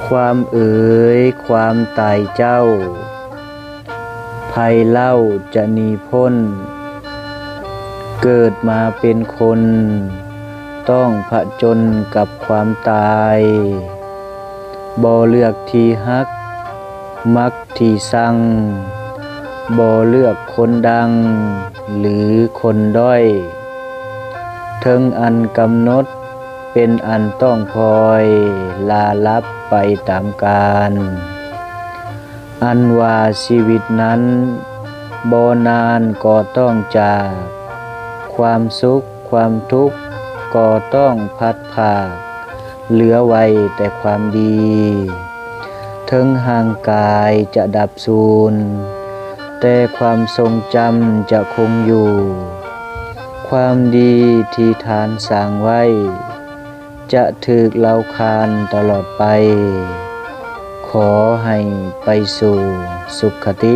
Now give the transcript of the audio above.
ความความตายเจ้าภัยเล่าจะหนีพ้นเกิดมาเป็นคนต้องผจญกับความตายบ่เลือกที่ฮักมักที่สั่งบ่เลือกคนดังหรือคนด้อยเทิงอันกำหนดเป็นอันต้องพลอยลาลับไปตามกาลอันว่าชีวิตนั้นบ่นานก็ต้องจากความสุขความทุกข์ก็ต้องพัดพากเหลือไว้แต่ความดีถึงห่างกายจะดับสูญแต่ความทรงจำจะคงอยู่ความดีที่ทานสร้างไว้จะถูกเล่าขานตลอดไปขอให้ไปสู่สุขติ